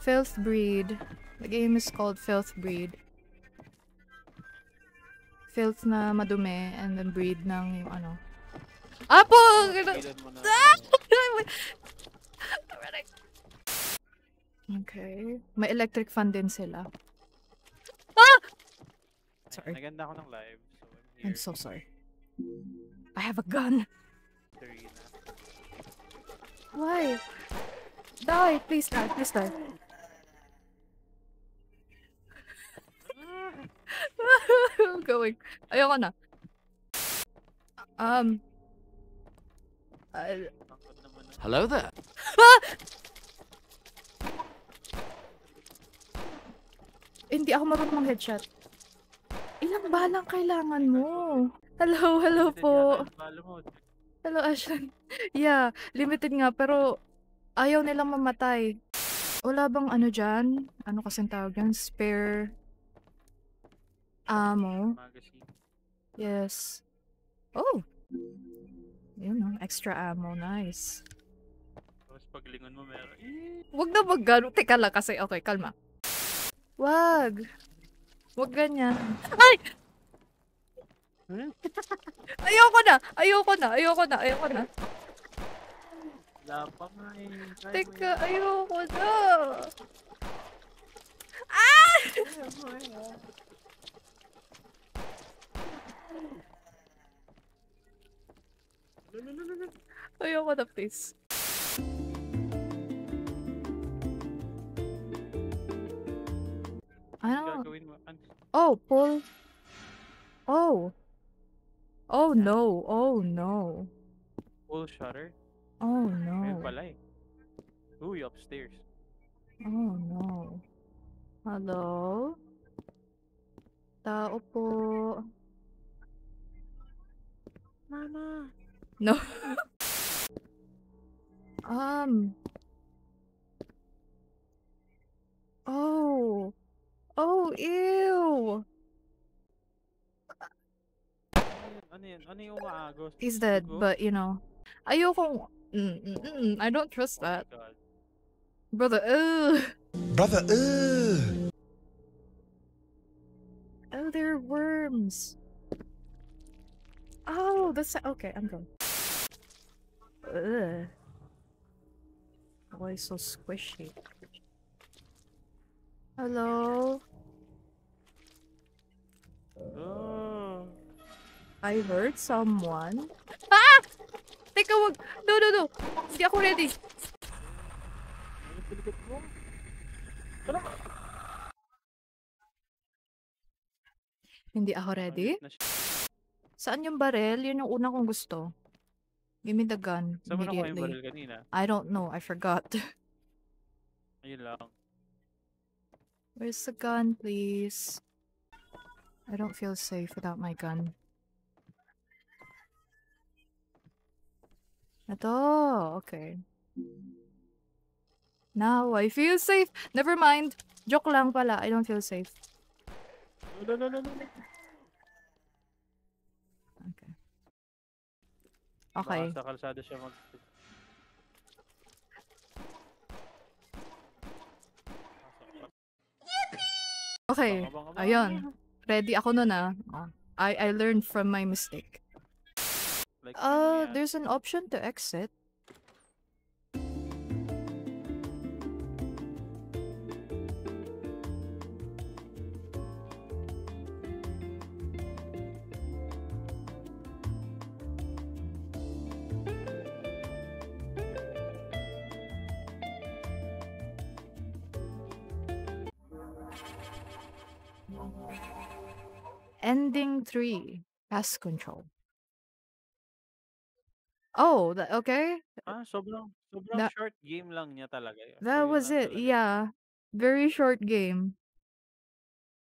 Filth Breed. The game is called Filth Breed. Filth na madumi and then breed ng yung ano. Apo! Okay. May electric fan din sila. Ah! Sorry. Naganda ako ng live. So I'm so sorry. I have a gun. Why? Die! Please die. Please die. I'm going. Ayoko na. Hello there. Ah! Hindi ako marunong mag-headshot. Ilang balang kailangan mo? Hello po. Hello, Ashley. Yeah, limited nga pero ayaw nilang mamatay. Wala bang ano dyan? Ano kasing tawag yan? Spare ammo? Yes. Oh! Yun no, extra ammo. Nice. Tapos paglingon mo meron. Wag na mag-gano. Teka lang kasi. Okay, kalma. Wag. Wag ganyan. Ay! Ayoko na! Ayoko na! Ayoko na! Ayoko na! Wala pa nga eh. Teka, ayoko na! Ah! Ayoko na, please. Ano? Oh, pull. Oh. Oh no. Oh no. Pull shutter? Oh Ayun no. pala eh. Uy, upstairs. Oh no. Hello? Tao po. Mama. No. Oh. Oh, ew. Ano yun? Ano yung umaagos? He's dead, Dugo? but you know. Ayoko. I don't trust Oh my that. God. Brother, ugh. Brother, ugh. Oh, they're worms. Oh, that's okay. I'm going. Ugh. Why so squishy? Hello? Oh. I heard someone. Ah! Teka, wag. No, no, no. Hindi ako ready. Hindi ako ready? Saan yung barrel? Yun yung una kong gusto. Give me the gun Saan mo nakuha yung immediately. baril kanina? I don't know. I forgot. Ayun lang. Where's the gun, please? I don't feel safe without my gun. Ito. Okay. Now I feel safe. Never mind. Joke lang pala. I don't feel safe. No. Okay. Okay. Baka sa kalsada siya mag... Okay. Ayun. Ready ako nun ah. Oh. I learned from my mistake. Like, There's an option to exit. Ending 3. Pass control. Oh, okay. sobrang That- short game lang niya talaga. That So, yun was lang it. talaga. Yeah. Very short game.